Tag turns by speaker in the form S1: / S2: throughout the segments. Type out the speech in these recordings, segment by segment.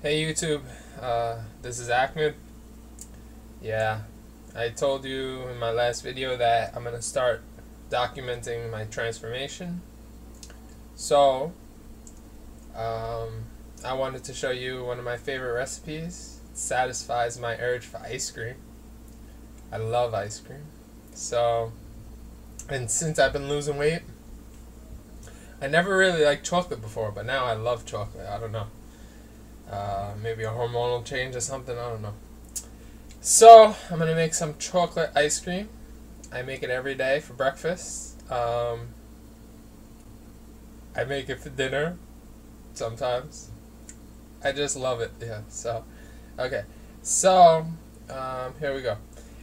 S1: Hey YouTube, this is Ahmed. Yeah, I told you in my last video that I'm gonna start documenting my transformation. So, I wanted to show you one of my favorite recipes. It satisfies my urge for ice cream. I love ice cream. So, and since I've been losing weight, I never really liked chocolate before, but now I love chocolate. I don't know. Maybe a hormonal change or something, I don't know. So, I'm going to make some chocolate ice cream. I make it every day for breakfast. I make it for dinner sometimes. I just love it, yeah. So, okay. So, here we go.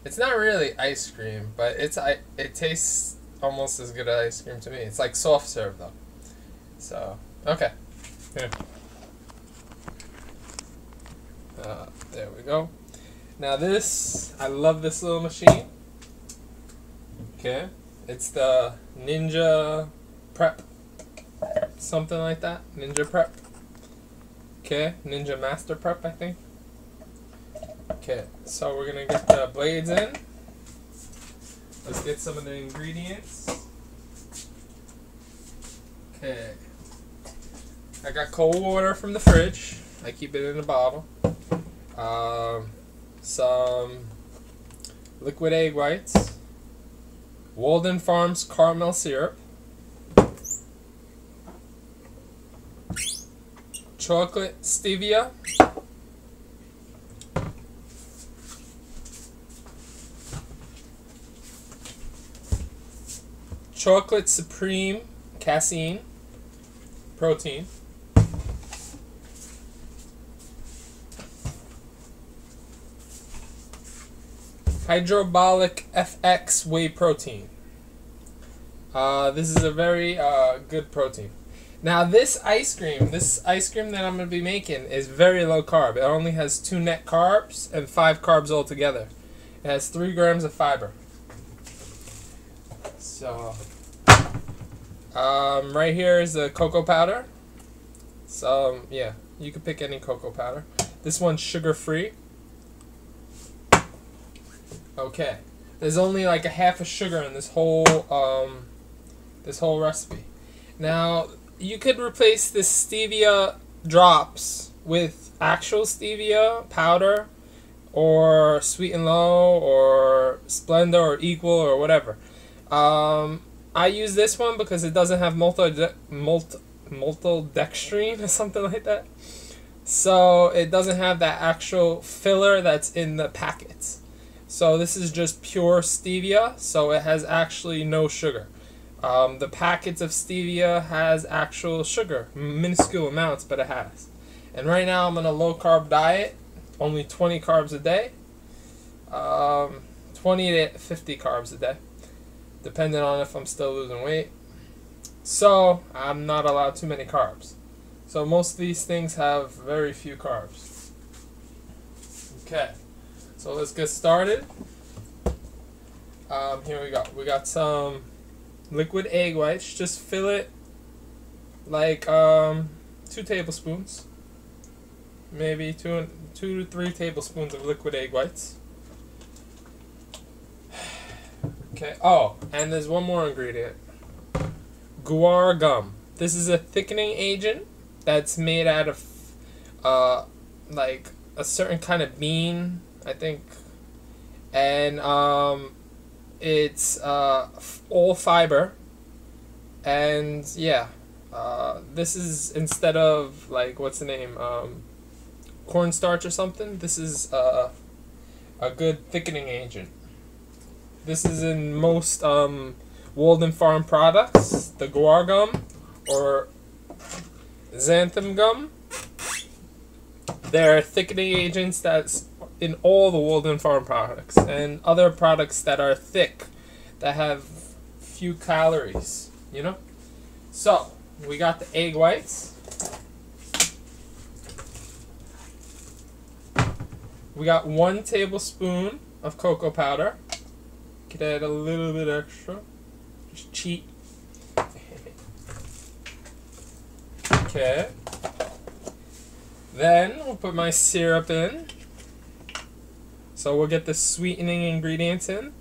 S1: It's not really ice cream, but it tastes almost as good as ice cream to me. It's like soft serve, though. So, okay. Here. There we go. Now this, I love this little machine. Okay, it's the Ninja Prep, something like that. Ninja Prep. Okay, Ninja Master Prep, I think. Okay, so we're gonna get the blades in. Let's get some of the ingredients. Okay, I got cold water from the fridge. I keep it in a bottle. Some liquid egg whites, Walden Farms caramel syrup, chocolate stevia, chocolate supreme casein, protein, hydrobolic FX whey protein. This is a very good protein. Now this ice cream that I'm going to be making is very low carb. It only has 2 net carbs and 5 carbs altogether. It has 3 grams of fiber. So, right here is the cocoa powder. So, yeah, you can pick any cocoa powder. This one's sugar-free. Okay, there's only like a half a sugar in this whole recipe. Now you could replace this stevia drops with actual stevia powder, or Sweet and Low, or Splenda, or Equal, or whatever. I use this one because it doesn't have maltodextrin or something like that. So it doesn't have that actual filler that's in the packets. So this is just pure stevia, so it has actually no sugar. The packets of stevia has actual sugar, minuscule amounts, but it has. And right now I'm on a low carb diet, only 20 carbs a day, 20 to 50 carbs a day, depending on if I'm still losing weight. So I'm not allowed too many carbs. So most of these things have very few carbs. Okay. So let's get started. Here we go. We got some liquid egg whites. Just fill it like 2 tablespoons. Maybe 2 to 3 tablespoons of liquid egg whites. Okay. Oh, and there's one more ingredient. Guar gum. This is a thickening agent that's made out of like a certain kind of bean, I think, and it's all fiber, and yeah, this is, instead of like, what's the name, cornstarch or something, this is a good thickening agent. This is in most Walden Farm products, the guar gum or xanthan gum. They're thickening agents that's in all the Walden Farm products and other products that are thick, that have few calories, you know? So, we got the egg whites. We got 1 tablespoon of cocoa powder. Could add a little bit extra. Just cheat. Okay. Then we'll put my syrup in. So we'll get the sweetening ingredients in.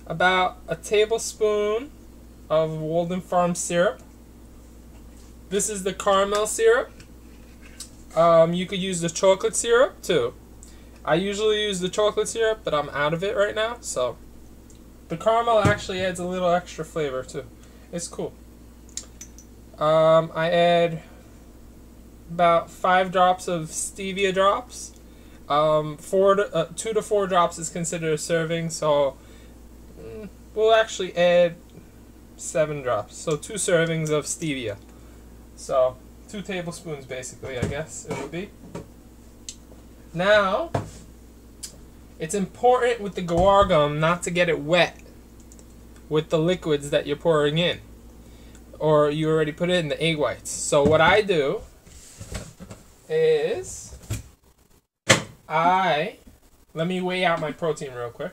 S1: About a tablespoon of Walden Farm syrup. This is the caramel syrup. You could use the chocolate syrup too. I usually use the chocolate syrup, but I'm out of it right now, so the caramel actually adds a little extra flavor too. It's cool. I add about 5 drops of stevia drops. 2 to 4 drops is considered a serving, so we'll actually add 7 drops. So 2 servings of stevia. So 2 tablespoons basically, I guess it would be. Now, it's important with the guar gum not to get it wet with the liquids that you're pouring in. Or you already put it in the egg whites. So what I do is let me weigh out my protein real quick.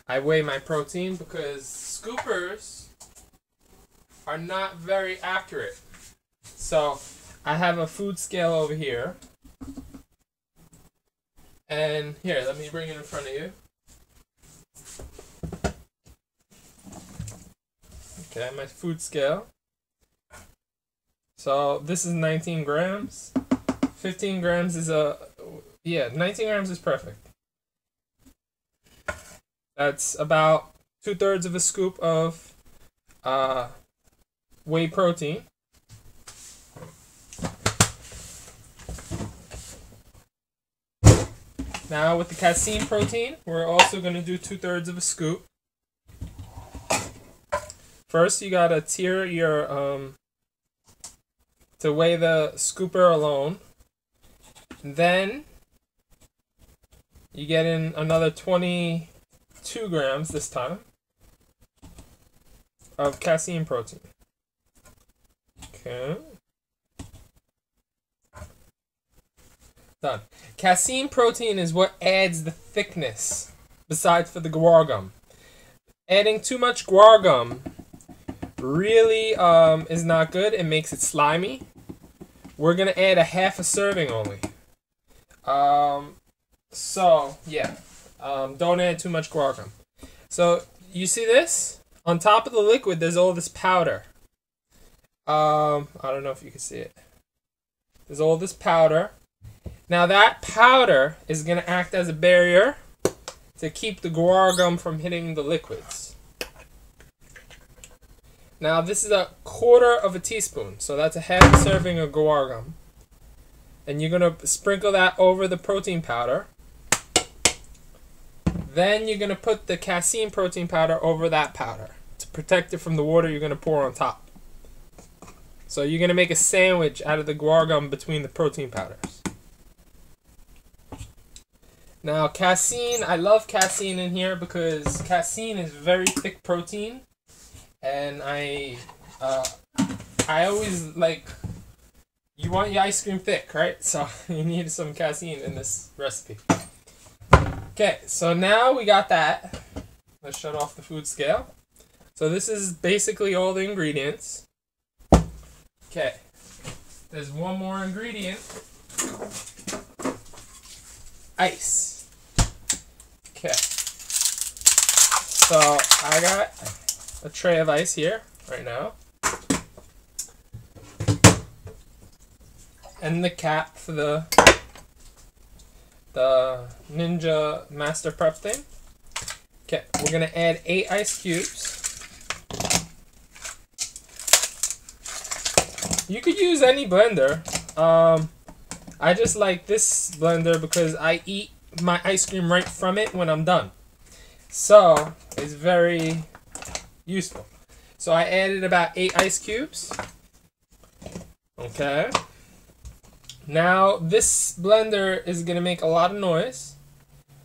S1: I weigh my protein because scoopers are not very accurate. So I have a food scale over here. And here, let me bring it in front of you. Okay, my food scale. So this is 19 grams. 15 grams is 19 grams is perfect. That's about 2/3 of a scoop of whey protein. Now with the casein protein, we're also going to do 2/3 of a scoop. First, you gotta tier your to weigh the scooper alone. Then you get in another 22 grams this time of casein protein. Okay. Done. Casein protein is what adds the thickness, besides for the guar gum. Adding too much guar gum really is not good. It makes it slimy. We're going to add a half a serving only. So, yeah. Don't add too much guar gum. So, you see this? On top of the liquid, there's all this powder. I don't know if you can see it. There's all this powder. Now that powder is going to act as a barrier to keep the guar gum from hitting the liquids. Now this is 1/4 of a teaspoon, so that's a half a serving of guar gum. And you're going to sprinkle that over the protein powder. Then you're going to put the casein protein powder over that powder to protect it from the water you're going to pour on top. So you're going to make a sandwich out of the guar gum between the protein powders. Now casein, I love casein in here because casein is very thick protein, and I always like, you want your ice cream thick, right? So you need some casein in this recipe. Okay, so now we got that. Let's shut off the food scale. So this is basically all the ingredients. Okay, there's one more ingredient. Ice. Okay, so I got a tray of ice here right now, and the cap for the Ninja Master Prep thing. Okay, we're gonna add 8 ice cubes. You could use any blender. I just like this blender because I eat my ice cream right from it when I'm done. So, it's very useful. So I added about 8 ice cubes. Okay. Now, this blender is going to make a lot of noise.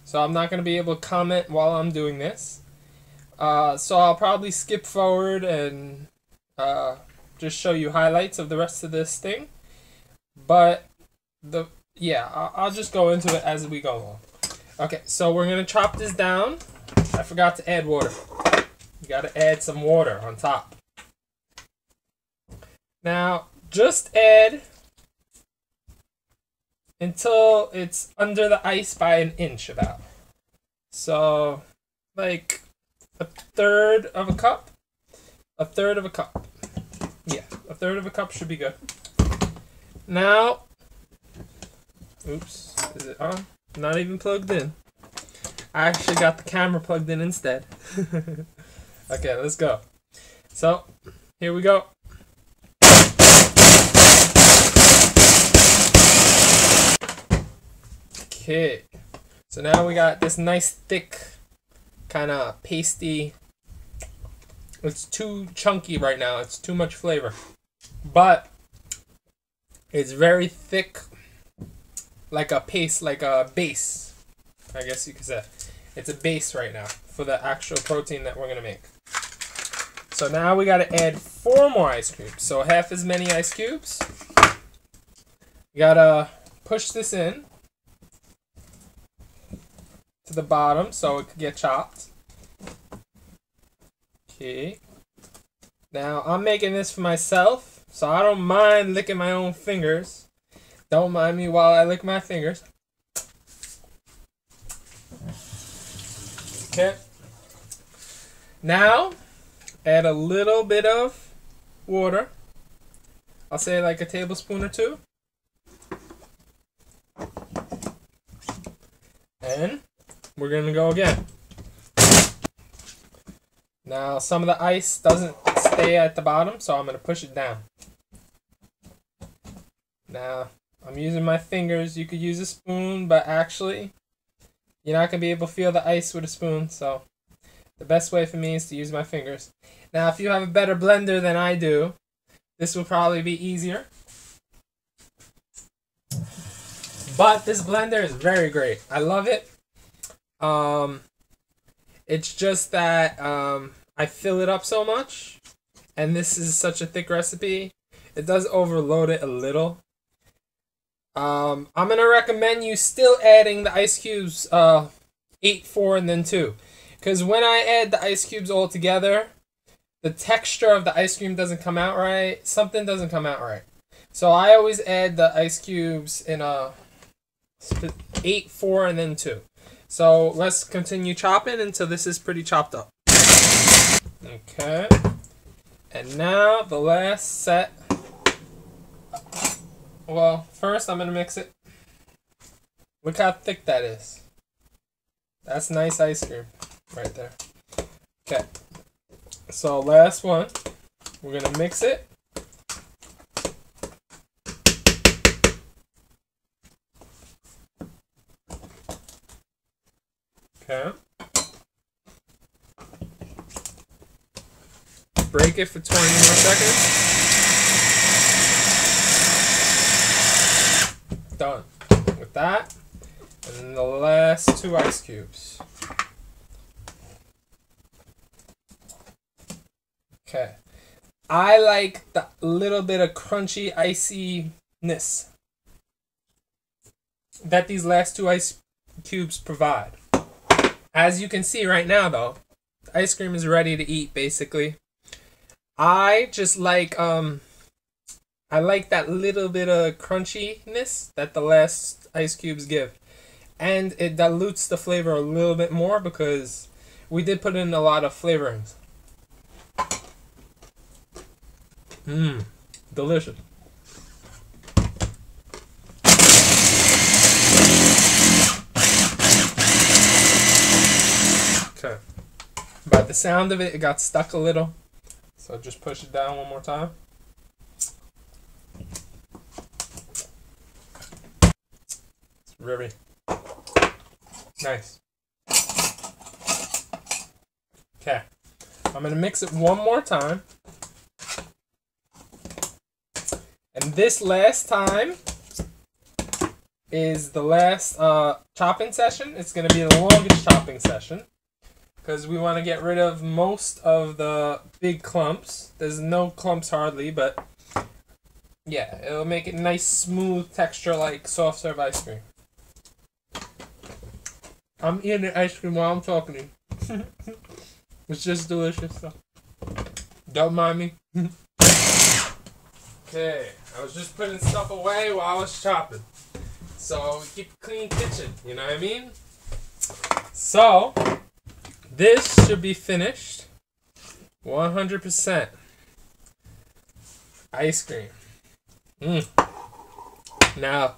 S1: So I'm not going to be able to comment while I'm doing this. So I'll probably skip forward and just show you highlights of the rest of this thing. But I'll just go into it as we go along. Okay, so we're gonna chop this down. I forgot to add water. You gotta add some water on top. Now, just add until it's under the ice by an inch about. So, like a third of a cup. A third of a cup. Yeah, a third of a cup should be good. Now, oops, is it on? Not even plugged in. I actually got the camera plugged in instead. Okay, let's go. So, here we go. Okay, so now we got this nice thick, kind of pasty. It's too chunky right now. It's too much flavor. But it's very thick, like a paste, like a base, I guess you could say. It's a base right now for the actual protein that we're going to make. So now we got to add 4 more ice cubes. So half as many ice cubes. You got to push this in to the bottom so it could get chopped. Okay. Now I'm making this for myself, so I don't mind licking my own fingers. Don't mind me while I lick my fingers. Okay. Now, add a little bit of water. I'll say like a tablespoon or 2. And we're going to go again. Now, some of the ice doesn't stay at the bottom, so I'm going to push it down. Now, I'm using my fingers. You could use a spoon, but actually, you're not going to be able to feel the ice with a spoon, so the best way for me is to use my fingers. Now, if you have a better blender than I do, this will probably be easier. But this blender is very great. I love it. It's just that I fill it up so much, and this is such a thick recipe. It does overload it a little. I'm going to recommend you still adding the ice cubes 8, 4, and then 2. Because when I add the ice cubes all together, the texture of the ice cream doesn't come out right. Something doesn't come out right. So I always add the ice cubes in a 8, 4, and then 2. So let's continue chopping until this is pretty chopped up. Okay. And now the last set. Well, first I'm going to mix it. Look how thick that is. That's nice ice cream right there. Okay. So last one. We're going to mix it. Okay. Break it for 20 more seconds. Done with that. And then the last 2 ice cubes. Okay. I like the little bit of crunchy iciness that these last 2 ice cubes provide. As you can see right now, though, the ice cream is ready to eat, basically. I just like, I like that little bit of crunchiness that the last ice cubes give. And it dilutes the flavor a little bit more because we did put in a lot of flavorings. Mmm, delicious. Okay. By the sound of it, it got stuck a little. So just push it down one more time. It's very nice. Okay. I'm going to mix it one more time. And this last time is the last chopping session. It's going to be the longest chopping session because we want to get rid of most of the big clumps. There's no clumps hardly, but yeah, it'll make it nice, smooth texture like soft serve ice cream. I'm eating the ice cream while I'm talking to you. It's just delicious, so don't mind me. Okay, I was just putting stuff away while I was chopping. So we keep a clean kitchen, you know what I mean? So this should be finished. 100% ice cream. Now,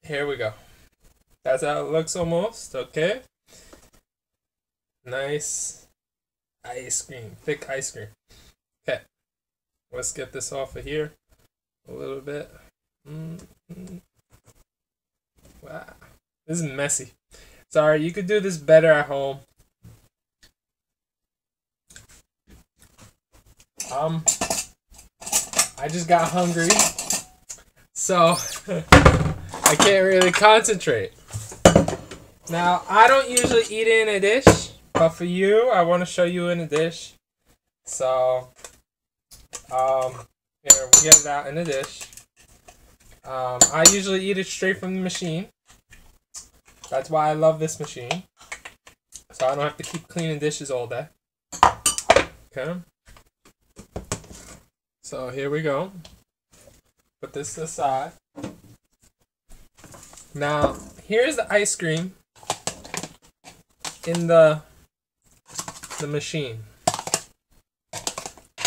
S1: here we go. That's how it looks almost, okay? Nice ice cream, thick ice cream. Okay, let's get this off of here a little bit. Wow, this is messy. Sorry, you could do this better at home. I just got hungry, so I can't really concentrate. Now, I don't usually eat it in a dish, but for you, I want to show you in a dish. So, here, we'll get it out in a dish. I usually eat it straight from the machine. That's why I love this machine. So I don't have to keep cleaning dishes all day. Okay. So here we go. Put this aside. Now, here's the ice cream in the machine.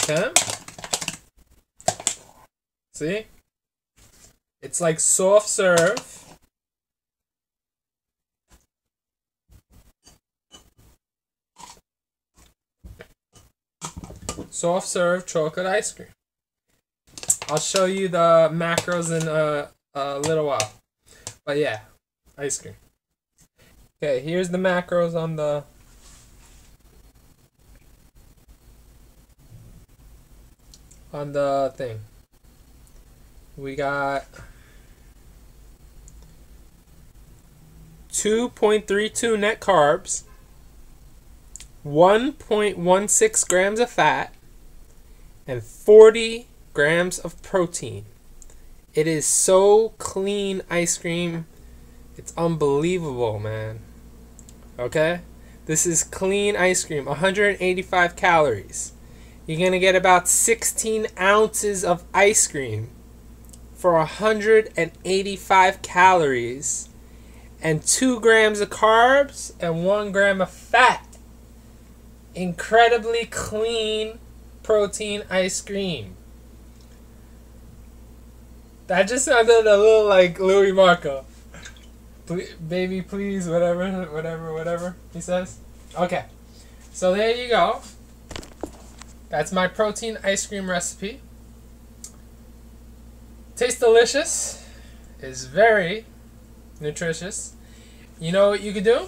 S1: Okay? See? It's like soft serve. Soft serve chocolate ice cream. I'll show you the macros in a little while. But yeah, ice cream. Okay, here's the macros on the thing. We got 2.32 net carbs, 1.16 grams of fat, and 40 grams of protein. It is so clean ice cream. It's unbelievable, man. Okay? This is clean ice cream. 185 calories. You're going to get about 16 ounces of ice cream for 185 calories and 2 grams of carbs and 1 gram of fat. Incredibly clean protein ice cream. That just sounded a little like Louis Marco. Baby, please, whatever, he says. Okay, so there you go. That's my protein ice cream recipe. Tastes delicious. Is very nutritious. You know what you could do?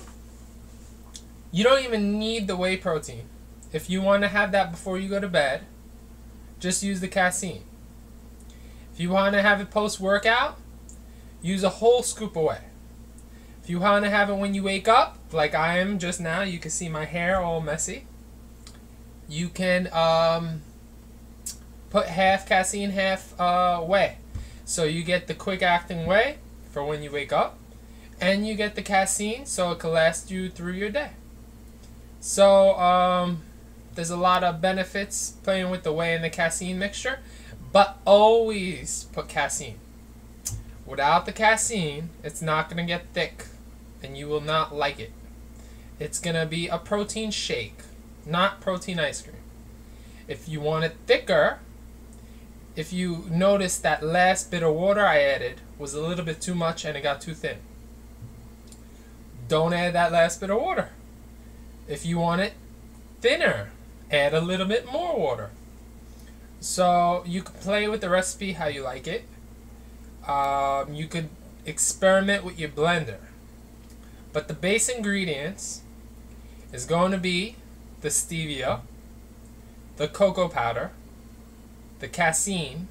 S1: You don't even need the whey protein. If you want to have that before you go to bed, just use the casein. If you want to have it post-workout, use a whole scoop of whey. If you want to have it when you wake up, like I am just now, you can see my hair all messy. You can put half casein, half whey. So you get the quick-acting whey for when you wake up, and you get the casein so it can last you through your day. So there's a lot of benefits playing with the whey and the casein mixture. But always put casein. Without the casein, it's not going to get thick, and you will not like it. It's going to be a protein shake, not protein ice cream. If you want it thicker, if you notice that last bit of water I added was a little bit too much and it got too thin, don't add that last bit of water. If you want it thinner, add a little bit more water. So you can play with the recipe how you like it. You could experiment with your blender. But the base ingredients is going to be the stevia, the cocoa powder, the casein,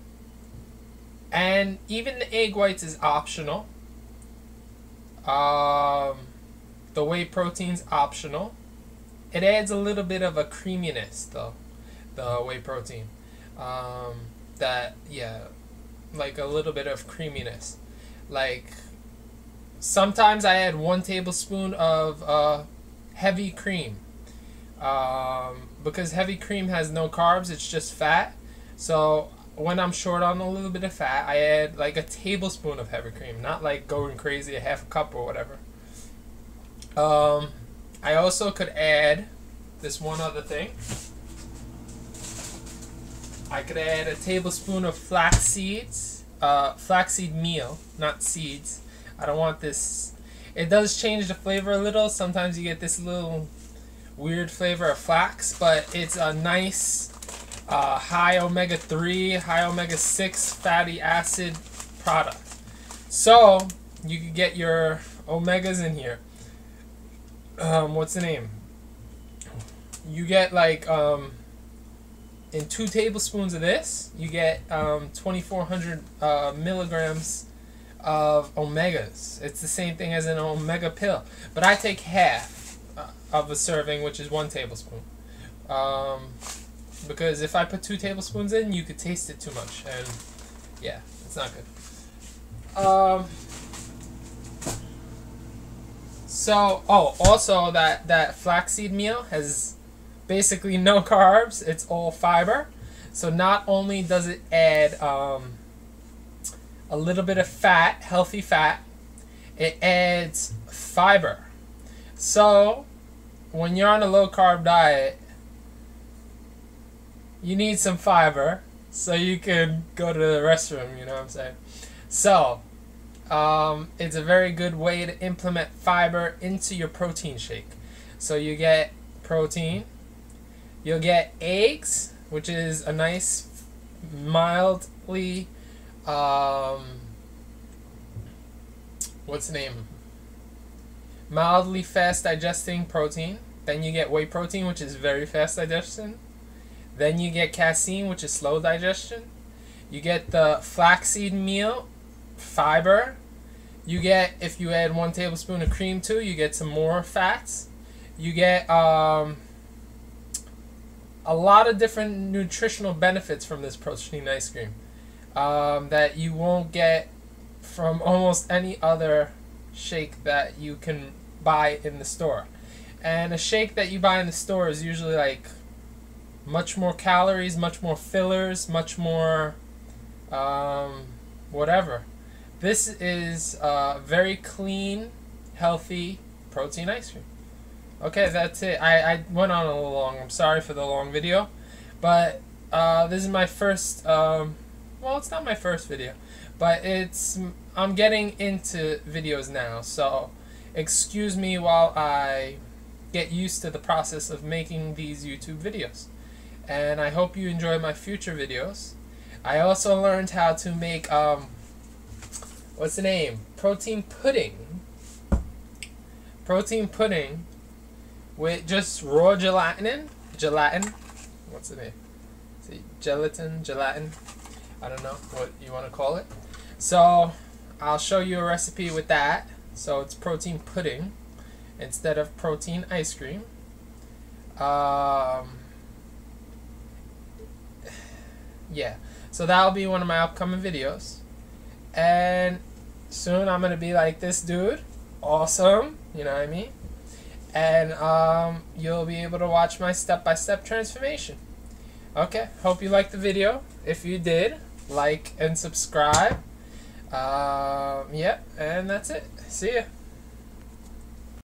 S1: and even the egg whites is optional. The whey protein's optional. It adds a little bit of a creaminess though, the whey protein. Like a little bit of creaminess. Like sometimes I add 1 tablespoon of heavy cream, because heavy cream has no carbs, it's just fat. So when I'm short on a little bit of fat, I add like a tablespoon of heavy cream, not like going crazy, a half a cup or whatever. I also could add this one other thing. I could add a tablespoon of flax seeds, flaxseed meal, not seeds. I don't want this. It does change the flavor a little. Sometimes you get this little weird flavor of flax, but it's a nice high omega-3, high omega-6 fatty acid product. So you can get your omegas in here. What's the name? You get like in 2 tablespoons of this, you get 2,400 milligrams of omegas. It's the same thing as an omega pill, but I take half of a serving, which is 1 tablespoon. Because if I put 2 tablespoons in, you could taste it too much, and yeah, it's not good. So, also that flaxseed meal has basically no carbs. It's all fiber. So not only does it add a little bit of fat, healthy fat, it adds fiber. So when you're on a low carb diet, you need some fiber so you can go to the restroom, you know what I'm saying? So it's a very good way to implement fiber into your protein shake. So you get protein, you'll get eggs, which is a nice mildly what's the name? Mildly fast digesting protein. Then you get whey protein, which is very fast digestion. Then you get casein, which is slow digestion. You get the flaxseed meal, fiber. You get, if you add 1 tablespoon of cream too, you get some more fats. You get a lot of different nutritional benefits from this protein ice cream that you won't get from almost any other shake that you can buy in the store. And a shake that you buy in the store is usually like much more calories, much more fillers, much more whatever. This is very clean, healthy protein ice cream. Okay, that's it. I went on a little long. I'm sorry for the long video. But this is my first, well, it's not my first video. But I'm getting into videos now. So excuse me while I get used to the process of making these YouTube videos. And I hope you enjoy my future videos. I also learned how to make, what's the name? Protein pudding. Protein pudding with just raw gelatin. What's the name? See, gelatin. I don't know what you want to call it. So I'll show you a recipe with that. So it's protein pudding instead of protein ice cream. Yeah, so that'll be one of my upcoming videos. And soon I'm gonna be like this dude, awesome, you know what I mean? And you'll be able to watch my step-by-step transformation. Okay, hope you liked the video. If you did, like and subscribe. Yeah, and that's it. See ya.